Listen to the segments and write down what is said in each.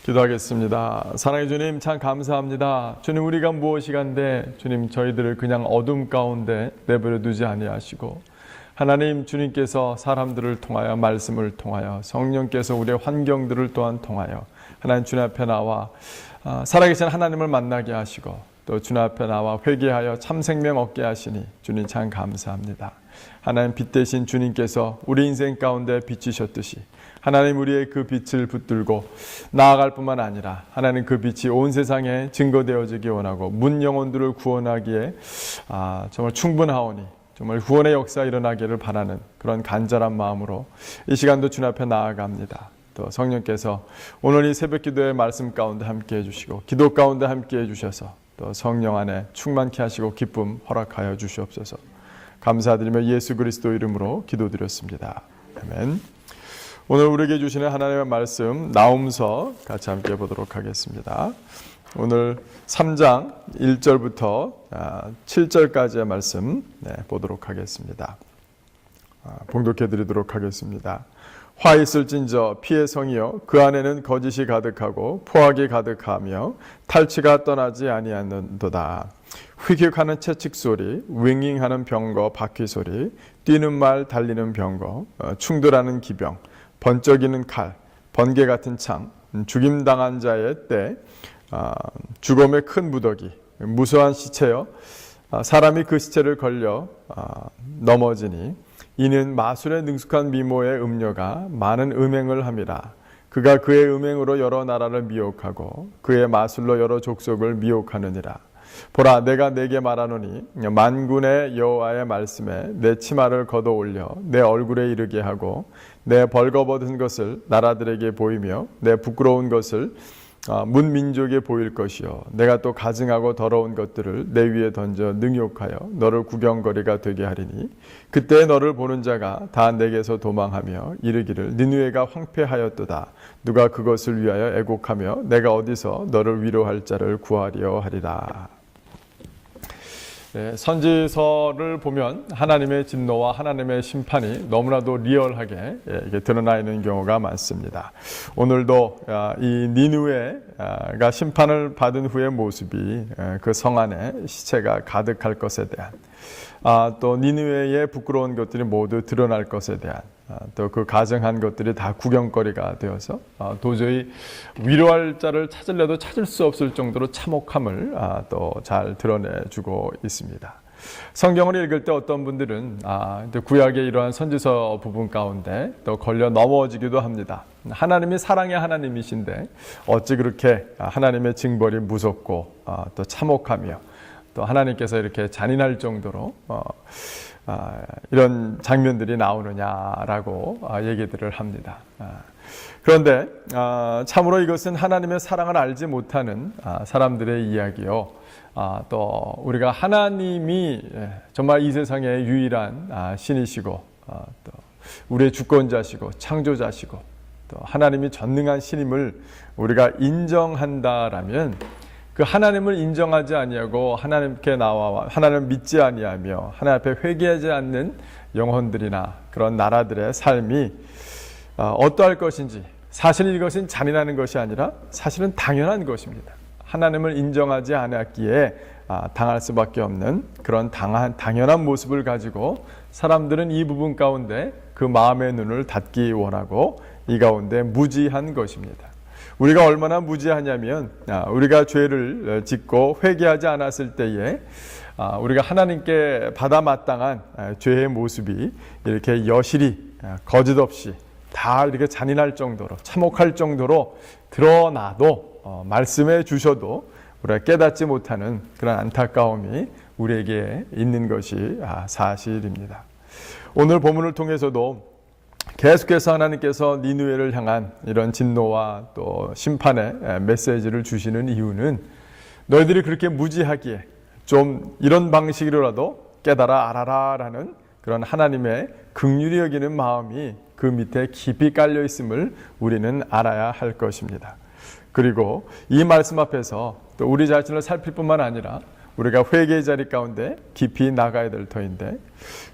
기도하겠습니다. 사랑의 주님, 참 감사합니다. 주님, 우리가 무엇이간데 주님 저희들을 그냥 어둠 가운데 내버려 두지 아니하시고 하나님, 주님께서 사람들을 통하여 말씀을 통하여 성령께서 우리의 환경들을 또한 통하여 하나님 주님 앞에 나와 살아계신 하나님을 만나게 하시고 또 주님 앞에 나와 회개하여 참 생명 얻게 하시니 주님 참 감사합니다. 하나님, 빛 대신 주님께서 우리 인생 가운데 비치셨듯이 하나님, 우리의 그 빛을 붙들고 나아갈 뿐만 아니라 하나님, 그 빛이 온 세상에 증거되어지기 원하고 문 영혼들을 구원하기에 정말 충분하오니 정말 구원의 역사 일어나기를 바라는 그런 간절한 마음으로 이 시간도 주님 앞에 나아갑니다. 또 성령께서 오늘 이 새벽 기도의 말씀 가운데 함께 해주시고 기도 가운데 함께 해주셔서 또 성령 안에 충만케 하시고 기쁨 허락하여 주시옵소서. 감사드리며 예수 그리스도 이름으로 기도드렸습니다. 아멘. 오늘 우리에게 주시는 하나님의 말씀 나홈서 같이 함께 보도록 하겠습니다. 오늘 3장 1절부터 7절까지의 말씀 보도록 하겠습니다. 봉독해 드리도록 하겠습니다. 화 있을진저 피의 성이여 그 안에는 거짓이 가득하고 포악이 가득하며 탈취가 떠나지 아니하는도다. 휘격하는 채찍 소리, 윙윙하는 병거 바퀴 소리, 뛰는 말 달리는 병거, 충돌하는 기병, 번쩍이는 칼, 번개 같은 창, 죽임당한 자의 때, 죽음의 큰 무더기, 무수한 시체여 사람이 그 시체를 걸려 넘어지니 이는 마술에 능숙한 미모의 음녀가 많은 음행을 함이라. 그가 그의 음행으로 여러 나라를 미혹하고 그의 마술로 여러 족속을 미혹하느니라. 보라, 내가 네게 말하노니 만군의 여호와의 말씀에 내 치마를 걷어 올려 내 얼굴에 이르게 하고 내 벌거벗은 것을 나라들에게 보이며 내 부끄러운 것을 문민족에 보일 것이요 내가 또 가증하고 더러운 것들을 내 위에 던져 능욕하여 너를 구경거리가 되게 하리니 그때 너를 보는 자가 다 내게서 도망하며 이르기를 니느웨가 황폐하였도다. 누가 그것을 위하여 애곡하며 내가 어디서 너를 위로할 자를 구하려 하리라. 선지서를 보면 하나님의 진노와 하나님의 심판이 너무나도 리얼하게 드러나 있는 경우가 많습니다. 오늘도 이 니느웨가 심판을 받은 후의 모습이 그 성 안에 시체가 가득할 것에 대한 또 니느웨의 부끄러운 것들이 모두 드러날 것에 대한 또 그 가증한 것들이 다 구경거리가 되어서 도저히 위로할 자를 찾으려도 찾을 수 없을 정도로 참혹함을 또 잘 드러내주고 있습니다. 성경을 읽을 때 어떤 분들은 구약의 이러한 선지서 부분 가운데 또 걸려 넘어지기도 합니다. 하나님이 사랑의 하나님이신데 어찌 그렇게 하나님의 징벌이 무섭고 또 참혹하며 또 하나님께서 이렇게 잔인할 정도로 이런 장면들이 나오느냐라고 얘기들을 합니다. 그런데 참으로 이것은 하나님의 사랑을 알지 못하는 사람들의 이야기요. 또 우리가 하나님이 정말 이 세상의 유일한 신이시고 또 우리의 주권자시고 창조자시고 또 하나님이 전능한 신임을 우리가 인정한다라면 그 하나님을 인정하지 아니하고 하나님께 나와 하나님을 믿지 아니하며 하나님 앞에 회개하지 않는 영혼들이나 그런 나라들의 삶이 어떠할 것인지, 사실 이것은 잔인한 것이 아니라 사실은 당연한 것입니다. 하나님을 인정하지 않았기에 당할 수밖에 없는 그런 당연한 모습을 가지고 사람들은 이 부분 가운데 그 마음의 눈을 닫기 원하고 이 가운데 무지한 것입니다. 우리가 얼마나 무지하냐면 우리가 죄를 짓고 회개하지 않았을 때에 우리가 하나님께 받아 마땅한 죄의 모습이 이렇게 여실히 거짓없이 다 이렇게 잔인할 정도로 참혹할 정도로 드러나도 말씀해 주셔도 우리가 깨닫지 못하는 그런 안타까움이 우리에게 있는 것이 사실입니다. 오늘 본문을 통해서도 계속해서 하나님께서 니느웨를 향한 이런 진노와 또 심판의 메시지를 주시는 이유는 너희들이 그렇게 무지하기에 좀 이런 방식으로라도 깨달아 알아라라는 그런 하나님의 긍휼히 여기는 마음이 그 밑에 깊이 깔려 있음을 우리는 알아야 할 것입니다. 그리고 이 말씀 앞에서 또 우리 자신을 살필 뿐만 아니라 우리가 회개의 자리 가운데 깊이 나가야 될 터인데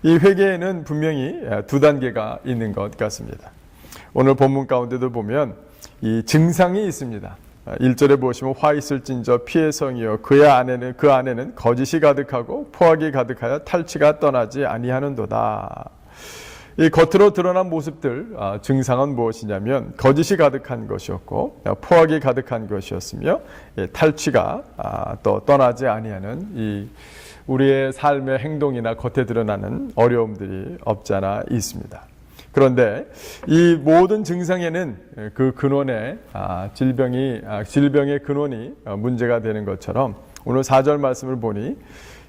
이 회개에는 분명히 두 단계가 있는 것 같습니다. 오늘 본문 가운데도 보면 이 증상이 있습니다. 1절에 보시면 화 있을진저 피의 성이요 그 안에는 거짓이 가득하고 포악이 가득하여 탈취가 떠나지 아니하는도다. 이 겉으로 드러난 모습들 증상은 무엇이냐면 거짓이 가득한 것이었고 포악이 가득한 것이었으며 탈취가 또 떠나지 아니하는 이 우리의 삶의 행동이나 겉에 드러나는 어려움들이 없지 않아 있습니다. 그런데 이 모든 증상에는 그 근원에 질병의 근원이 문제가 되는 것처럼 오늘 4절 말씀을 보니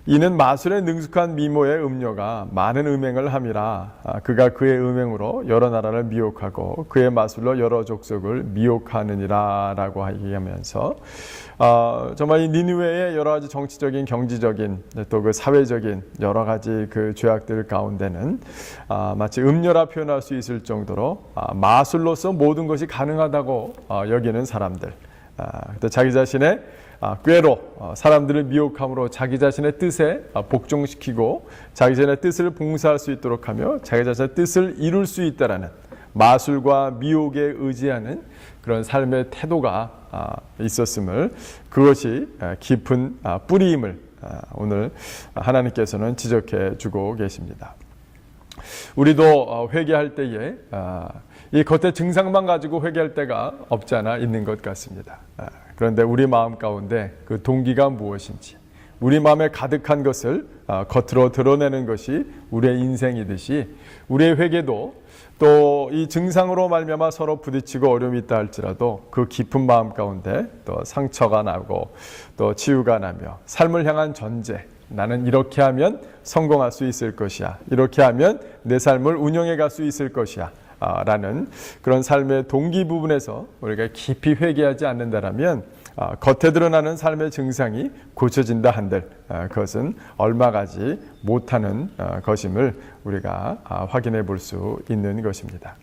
이는 마술에 능숙한 미모의 음녀가 많은 음행을 함이라. 그가 그의 음행으로 여러 나라를 미혹하고 그의 마술로 여러 족속을 미혹하느니라 라고 얘기하면서 정말 이 니느웨의 여러 가지 정치적인, 경제적인 또 그 사회적인 여러 가지 그 죄악들 가운데는 마치 음녀라 표현할 수 있을 정도로 마술로서 모든 것이 가능하다고 여기는 사람들, 또 자기 자신의 꾀로 사람들을 미혹함으로 자기 자신의 뜻에 복종시키고 자기 자신의 뜻을 봉사할 수 있도록 하며 자기 자신의 뜻을 이룰 수 있다라는 마술과 미혹에 의지하는 그런 삶의 태도가 있었음을, 그것이 깊은 뿌리임을 오늘 하나님께서는 지적해 주고 계십니다. 우리도 회개할 때에 이 겉의 증상만 가지고 회개할 때가 없지 않아 있는 것 같습니다. 그런데 우리 마음 가운데 그 동기가 무엇인지, 우리 마음에 가득한 것을 겉으로 드러내는 것이 우리의 인생이듯이 우리의 회개도 또 이 증상으로 말미암아 서로 부딪히고 어려움이 있다 할지라도 그 깊은 마음 가운데 또 상처가 나고 또 치유가 나며 삶을 향한 전제, 나는 이렇게 하면 성공할 수 있을 것이야, 이렇게 하면 내 삶을 운영해 갈 수 있을 것이야 라는 그런 삶의 동기 부분에서 우리가 깊이 회개하지 않는다라면 겉에 드러나는 삶의 증상이 고쳐진다 한들 그것은 얼마 가지 못하는 것임을 우리가 확인해 볼 수 있는 것입니다.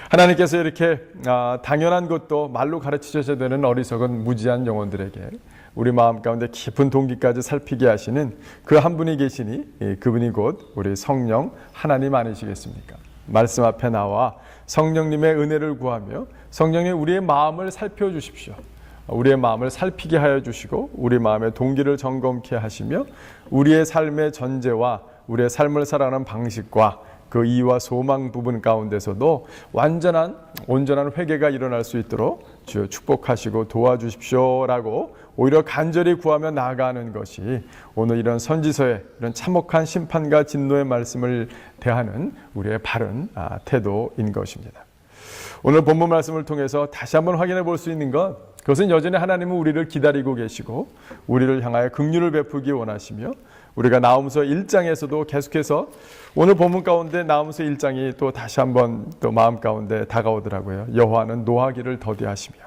하나님께서 이렇게 당연한 것도 말로 가르치셔야 되는 어리석은 무지한 영혼들에게 우리 마음 가운데 깊은 동기까지 살피게 하시는 그 한 분이 계시니 그분이 곧 우리 성령 하나님 아니시겠습니까? 말씀 앞에 나와 성령님의 은혜를 구하며 성령님 우리의 마음을 살펴주십시오. 우리의 마음을 살피게 하여 주시고 우리 마음의 동기를 점검케 하시며 우리의 삶의 전제와 우리의 삶을 살아가는 방식과 그 이유와 소망 부분 가운데서도 온전한 회개가 일어날 수 있도록 주여 축복하시고 도와주십시오라고 오히려 간절히 구하며 나아가는 것이 오늘 이런 선지서의 이런 참혹한 심판과 진노의 말씀을 대하는 우리의 바른 태도인 것입니다. 오늘 본문 말씀을 통해서 다시 한번 확인해 볼 수 있는 것, 그것은 여전히 하나님은 우리를 기다리고 계시고 우리를 향하여 긍휼을 베푸기 원하시며 우리가 나홈서 1장에서도 계속해서 오늘 본문 가운데 나홈서 1장이 또 다시 한번 또 마음 가운데 다가오더라고요. 여호와는 노하기를 더디하시며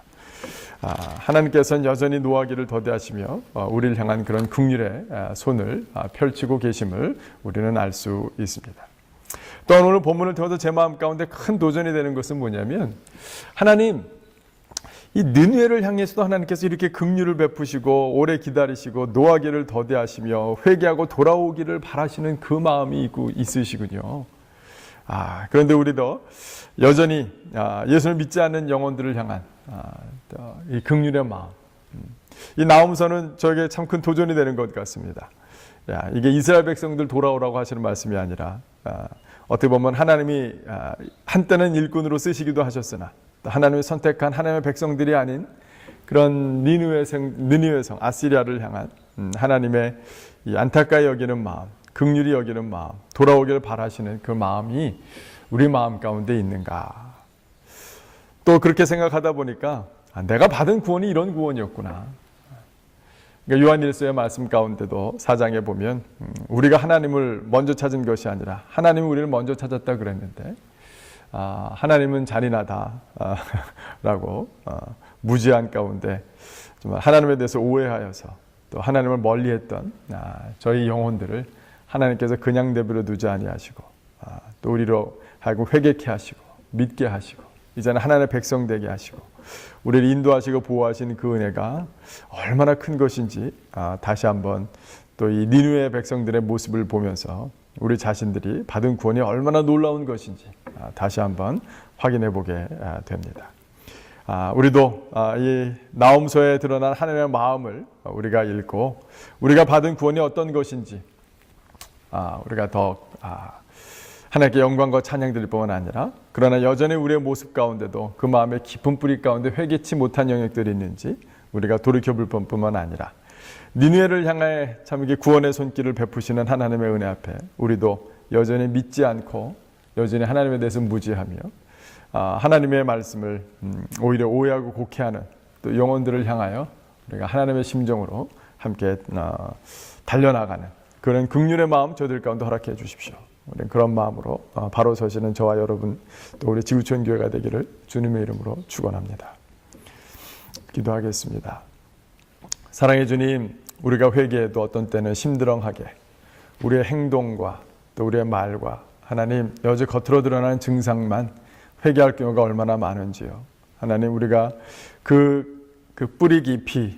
하나님께서는 여전히 노하기를 더디하시며 우리를 향한 그런 긍휼의 손을 펼치고 계심을 우리는 알 수 있습니다. 또한 오늘 본문을 통해서 제 마음 가운데 큰 도전이 되는 것은 뭐냐면 하나님, 이 느느웨를 향해서도 하나님께서 이렇게 긍휼을 베푸시고 오래 기다리시고 노하기를 더디하시며 회개하고 돌아오기를 바라시는 그 마음이 있으시군요. 그런데 우리도 여전히 예수를 믿지 않는 영혼들을 향한 이 긍휼의 마음, 이 나홈서는 저에게 참 큰 도전이 되는 것 같습니다. 이게 이스라엘 백성들 돌아오라고 하시는 말씀이 아니라 어떻게 보면 하나님이 한때는 일꾼으로 쓰시기도 하셨으나 하나님이 선택한 하나님의 백성들이 아닌 그런 니느웨 성 아시리아를 향한 하나님의 이 안타까이 여기는 마음, 긍휼히 여기는 마음, 돌아오기를 바라시는 그 마음이 우리 마음 가운데 있는가. 또 그렇게 생각하다 보니까 내가 받은 구원이 이런 구원이었구나. 그러니까 요한일서의 말씀 가운데도 4장에 보면 우리가 하나님을 먼저 찾은 것이 아니라 하나님이 우리를 먼저 찾았다 그랬는데 하나님은 잔인하다 라고 무지한 가운데 정말 하나님에 대해서 오해하여서 또 하나님을 멀리했던 저희 영혼들을 하나님께서 그냥 내버려 두지 아니하시고 또 우리로 하여금 회개케 하시고 믿게 하시고 이제는 하나님의 백성 되게 하시고 우리를 인도하시고 보호하신 그 은혜가 얼마나 큰 것인지 다시 한번 또 이 니느웨 백성들의 모습을 보면서 우리 자신들이 받은 구원이 얼마나 놀라운 것인지 다시 한번 확인해 보게 됩니다. 우리도 이 나홈서에 드러난 하나님의 마음을 우리가 읽고 우리가 받은 구원이 어떤 것인지 우리가 더 하나님께 영광과 찬양 드릴 뿐만 아니라 그러나 여전히 우리의 모습 가운데도 그 마음의 깊은 뿌리 가운데 회개치 못한 영역들이 있는지 우리가 돌이켜볼 뿐만 아니라 니느웨를 향해 참 이게 구원의 손길을 베푸시는 하나님의 은혜 앞에 우리도 여전히 믿지 않고 여전히 하나님에 대해서 무지하며 하나님의 말씀을 오히려 오해하고 곡해하는 또 영혼들을 향하여 우리가 하나님의 심정으로 함께 달려나가는 그런 긍휼의 마음 저희들 가운데 허락해 주십시오. 우리 그런 마음으로 바로 서시는 저와 여러분 또 우리 지구촌 교회가 되기를 주님의 이름으로 축원합니다. 기도하겠습니다. 사랑의 주님, 우리가 회개해도 어떤 때는 심드렁하게 우리의 행동과 또 우리의 말과 하나님 여지 겉으로 드러나는 증상만 회개할 경우가 얼마나 많은지요. 하나님 우리가 그 뿌리 깊이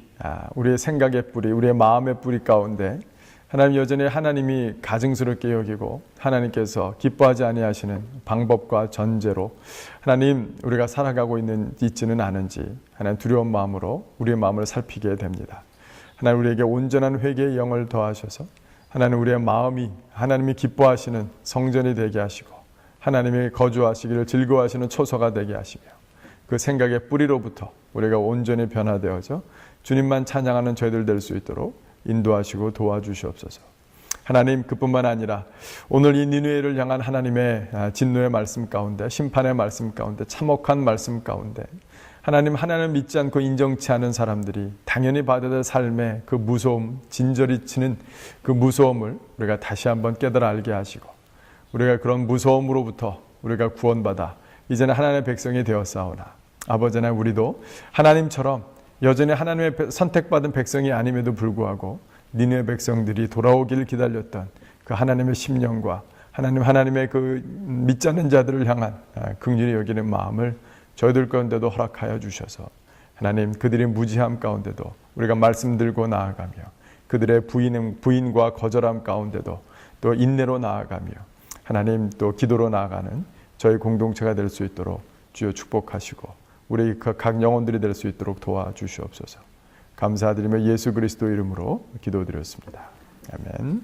우리의 생각의 뿌리, 우리의 마음의 뿌리 가운데 하나님 여전히 하나님이 가증스럽게 여기고 하나님께서 기뻐하지 아니하시는 방법과 전제로 하나님 우리가 살아가고 있지는 않은지 하나님 두려운 마음으로 우리의 마음을 살피게 됩니다. 하나님 우리에게 온전한 회개의 영을 더하셔서 하나님 우리의 마음이 하나님이 기뻐하시는 성전이 되게 하시고 하나님이 거주하시기를 즐거워하시는 초소가 되게 하시며 그 생각의 뿌리로부터 우리가 온전히 변화되어져 주님만 찬양하는 저희들 될 수 있도록 인도하시고 도와주시옵소서. 하나님 그뿐만 아니라 오늘 이 니느웨를 향한 하나님의 진노의 말씀 가운데 심판의 말씀 가운데 참혹한 말씀 가운데 하나님을 믿지 않고 인정치 않은 사람들이 당연히 받아야 될 삶의 그 무서움, 진저리 치는 그 무서움을 우리가 다시 한번 깨달아 알게 하시고 우리가 그런 무서움으로부터 우리가 구원받아 이제는 하나님의 백성이 되었사오나 아버지 하나님 우리도 하나님처럼 여전히 하나님의 선택받은 백성이 아님에도 불구하고 니느웨 백성들이 돌아오기를 기다렸던 그 하나님의 심령과 하나님의 그 믿지 않는 자들을 향한 긍휼히 여기는 마음을 저희들 가운데도 허락하여 주셔서 하나님 그들의 무지함 가운데도 우리가 말씀 들고 나아가며 그들의 부인과 거절함 가운데도 또 인내로 나아가며 하나님 또 기도로 나아가는 저희 공동체가 될 수 있도록 주여 축복하시고 우리 각 영혼들이 될 수 있도록 도와주시옵소서. 감사드리며 예수 그리스도 이름으로 기도드렸습니다. 아멘.